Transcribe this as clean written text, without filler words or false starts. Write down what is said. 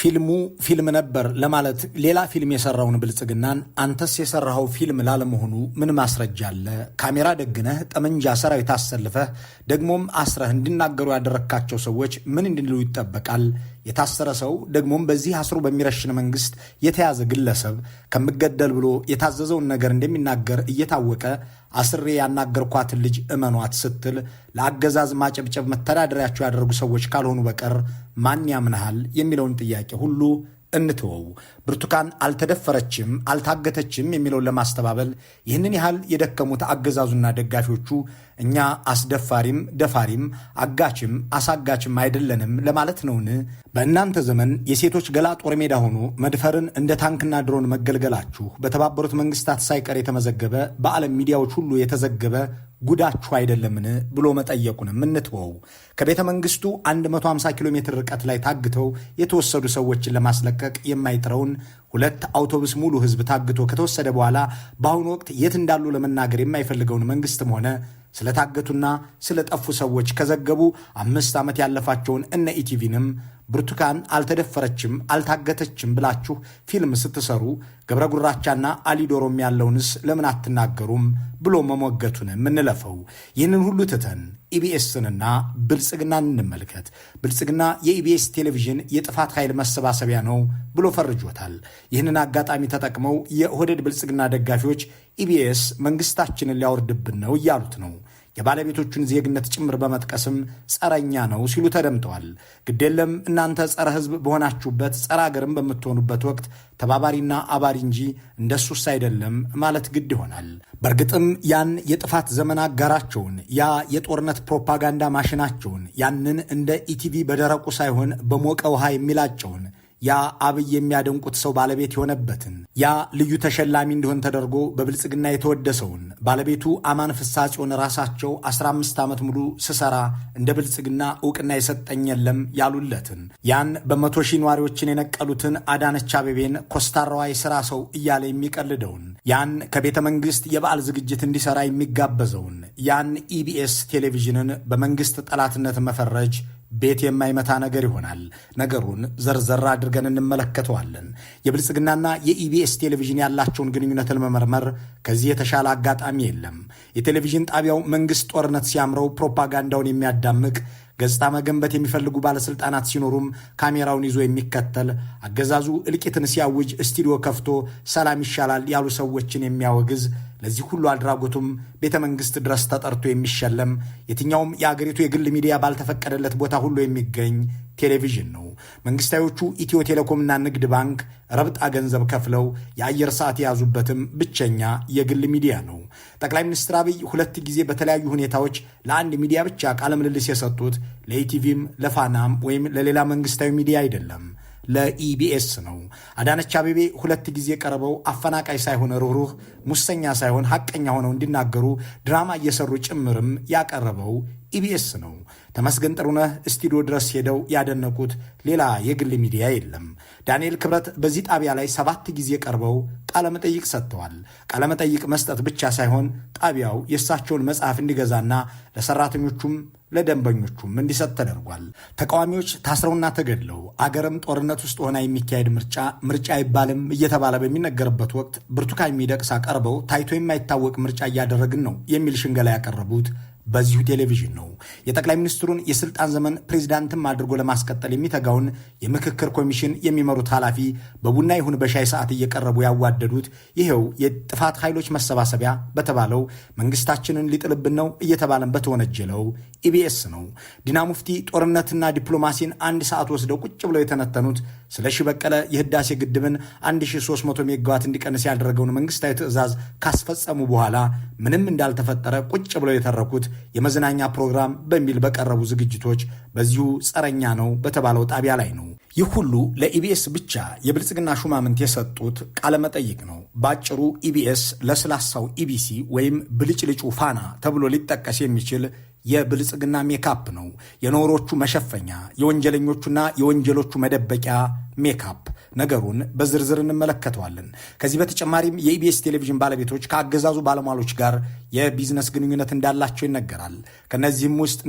ፊልም ነበር ለማለት ሌላ ፊልም የሰራውን ብልጽግናን አንተስ የሰራኸው ፊልም ላለመሆኑ ምን ማስረጃ አለ? ካሜራ ደግነህ ጠመንጃ ሰራዊት አሰልፈህ ደግሞም አስረህ እንዲናገሩ ያደረካቸው ሰዎች ምን እንዲሉ ይጠበቃል? የታሰረ ሰው ደግሞም በዚህ አስሮ በሚረሽን መንግስት የተያዘ ግለሰብ ከምገደል ብሎ የታዘዘውን ነገር እንደሚናገር እየታወቀ አስሬ ያናገርኳትን ልጅ እመኗት ስትል ለአገዛዝ ማጨብጨብ መተዳደሪያቸው ያደረጉ ሰዎች ካልሆኑ በቀር ማን ያምናሃል የሚለውን ጥያቄ ሁሉ እንትወው። ብርቱካን አልተደፈረችም አልታገተችም የሚለውን ለማስተባበል ይህንን ያህል የደከሙት አገዛዙና ደጋፊዎቹ እኛ አስደፋሪም ደፋሪም አጋችም አሳጋችም አይደለንም ለማለት ነውን? በእናንተ ዘመን የሴቶች ገላ ጦር ሜዳ ሆኖ መድፈርን እንደ ታንክና ድሮን መገልገላችሁ በተባበሩት መንግስታት ሳይቀር የተመዘገበ በዓለም ሚዲያዎች ሁሉ የተዘገበ ጉዳችሁ አይደለምን ብሎ መጠየቁንም እንትወው። ከቤተ መንግስቱ 150 ኪሎ ሜትር ርቀት ላይ ታግተው የተወሰዱ ሰዎችን ለማስለቀቅ የማይጥረውን 2 አውቶቡስ ሙሉ ህዝብ ታግቶ ከተወሰደ በኋላ በአሁኑ ወቅት የት እንዳሉ ለመናገር የማይፈልገውን መንግስትም ሆነ ስለታገቱና ስለጠፉ ሰዎች ከዘገቡ 5 ዓመት ያለፋቸውን እነ ኢቲቪንም ብርቱካን አልተደፈረችም አልታገተችም ብላችሁ ፊልም ስትሰሩ ገብረ ጉራቻና አሊዶሮም ያለውንስ ለምን አትናገሩም ብሎ መሞገቱን የምንለፈው። ይህንን ሁሉ ትተን ኢቢኤስንና ብልጽግናን እንመልከት። ብልጽግና የኢቢኤስ ቴሌቪዥን የጥፋት ኃይል መሰባሰቢያ ነው ብሎ ፈርጆታል። ይህንን አጋጣሚ ተጠቅመው የኦህዴድ ብልጽግና ደጋፊዎች ኢቢኤስ መንግስታችንን ሊያወርድብን ነው እያሉት ነው። የባለቤቶቹን ዜግነት ጭምር በመጥቀስም ጸረኛ ነው ሲሉ ተደምጠዋል። ግዴለም እናንተ ጸረ ህዝብ በሆናችሁበት ጸረ አገርም በምትሆኑበት ወቅት ተባባሪና አባሪ እንጂ እንደሱስ አይደለም ማለት ግድ ይሆናል። በእርግጥም ያን የጥፋት ዘመን አጋራቸውን ያ የጦርነት ፕሮፓጋንዳ ማሽናቸውን ያንን እንደ ኢቲቪ በደረቁ ሳይሆን በሞቀ ውሃ የሚላጨውን ያ አብይ የሚያደንቁት ሰው ባለቤት የሆነበትን ያ ልዩ ተሸላሚ እንዲሆን ተደርጎ በብልጽግና የተወደሰውን ባለቤቱ አማን ፍሳጽዮን ራሳቸው 15 ዓመት ሙሉ ስሰራ እንደ ብልጽግና ዕውቅና የሰጠኝ የለም ያሉለትን ያን በመቶ ሺህ ነዋሪዎችን የነቀሉትን አዳነች አቤቤን ኮስታራዋ የሥራ ሰው እያለ የሚቀልደውን ያን ከቤተ መንግሥት የበዓል ዝግጅት እንዲሠራ የሚጋበዘውን ያን ኢቢኤስ ቴሌቪዥንን በመንግሥት ጠላትነት መፈረጅ ቤት የማይመታ ነገር ይሆናል። ነገሩን ዘርዘር አድርገን እንመለከተዋለን። የብልጽግናና የኢቢኤስ ቴሌቪዥን ያላቸውን ግንኙነት ለመመርመር ከዚህ የተሻለ አጋጣሚ የለም። የቴሌቪዥን ጣቢያው መንግሥት ጦርነት ሲያምረው ፕሮፓጋንዳውን የሚያዳምቅ ገጽታ መገንበት የሚፈልጉ ባለስልጣናት ሲኖሩም ካሜራውን ይዞ የሚከተል አገዛዙ እልቂትን ሲያውጅ ስቱዲዮ ከፍቶ ሰላም ይሻላል ያሉ ሰዎችን የሚያወግዝ ለዚህ ሁሉ አድራጎቱም ቤተ መንግሥት ድረስ ተጠርቶ የሚሸለም የትኛውም የአገሪቱ የግል ሚዲያ ባልተፈቀደለት ቦታ ሁሉ የሚገኝ ቴሌቪዥን ነው። መንግስታዮቹ ኢትዮ ቴሌኮምና ንግድ ባንክ ረብጣ ገንዘብ ከፍለው የአየር ሰዓት የያዙበትም ብቸኛ የግል ሚዲያ ነው። ጠቅላይ ሚኒስትር አብይ 2 ጊዜ በተለያዩ ሁኔታዎች ለአንድ ሚዲያ ብቻ ቃለ ምልልስ የሰጡት ለኢቲቪም ለፋናም ወይም ለሌላ መንግስታዊ ሚዲያ አይደለም፣ ለኢቢኤስ ነው። አዳነች አቤቤ 2 ጊዜ ቀርበው አፈናቃይ ሳይሆን ሩህሩህ፣ ሙሰኛ ሳይሆን ሐቀኛ ሆነው እንዲናገሩ ድራማ እየሰሩ ጭምርም ያቀረበው ኢቢኤስ ነው። ተመስገን ጥሩነህ ስቱዲዮ ድረስ ሄደው ያደነቁት ሌላ የግል ሚዲያ የለም። ዳንኤል ክብረት በዚህ ጣቢያ ላይ 7 ጊዜ ቀርበው ቃለመጠይቅ ሰጥተዋል። ቃለመጠይቅ መስጠት ብቻ ሳይሆን ጣቢያው የእሳቸውን መጽሐፍ እንዲገዛና ለሰራተኞቹም ለደንበኞቹም እንዲሰጥ ተደርጓል። ተቃዋሚዎች ታስረውና ተገድለው አገርም ጦርነት ውስጥ ሆና የሚካሄድ ምርጫ አይባልም እየተባለ በሚነገርበት ወቅት ብርቱካን ሚደቅሳ ቀርበው ታይቶ የማይታወቅ ምርጫ እያደረግን ነው የሚል ሽንገላ ያቀረቡት በዚሁ ቴሌቪዥን ነው። የጠቅላይ ሚኒስትሩን የስልጣን ዘመን ፕሬዚዳንትም አድርጎ ለማስቀጠል የሚተጋውን የምክክር ኮሚሽን የሚመሩት ኃላፊ በቡና ይሁን በሻይ ሰዓት እየቀረቡ ያዋደዱት ይሄው የጥፋት ኃይሎች መሰባሰቢያ በተባለው መንግስታችንን ሊጥልብን ነው እየተባለን በተወነጀለው ኢቢኤስ ነው። ዲና ሙፍቲ ጦርነትና ዲፕሎማሲን 1 ሰዓት ወስደው ቁጭ ብለው የተነተኑት ስለሺ በቀለ የህዳሴ ግድብን 1300 ሜጋዋት እንዲቀንስ ያደረገውን መንግስታዊ ትዕዛዝ ካስፈጸሙ በኋላ ምንም እንዳልተፈጠረ ቁጭ ብለው የተረኩት የመዝናኛ ፕሮግራም በሚል በቀረቡ ዝግጅቶች በዚሁ ጸረኛ ነው በተባለው ጣቢያ ላይ ነው። ይህ ሁሉ ለኢቢኤስ ብቻ የብልጽግና ሹማምንት የሰጡት ቃለመጠይቅ ነው። ባጭሩ ኢቢኤስ ለስላሳው ኢቢሲ ወይም ብልጭልጩ ፋና ተብሎ ሊጠቀስ የሚችል የብልጽግና ሜካፕ ነው። የኖሮቹ መሸፈኛ፣ የወንጀለኞቹና የወንጀሎቹ መደበቂያ ሜካፕ። ነገሩን በዝርዝር እንመለከተዋለን። ከዚህ በተጨማሪም የኢቢኤስ ቴሌቪዥን ባለቤቶች ከአገዛዙ ባለሟሎች ጋር የቢዝነስ ግንኙነት እንዳላቸው ይነገራል። ከነዚህም ውስጥ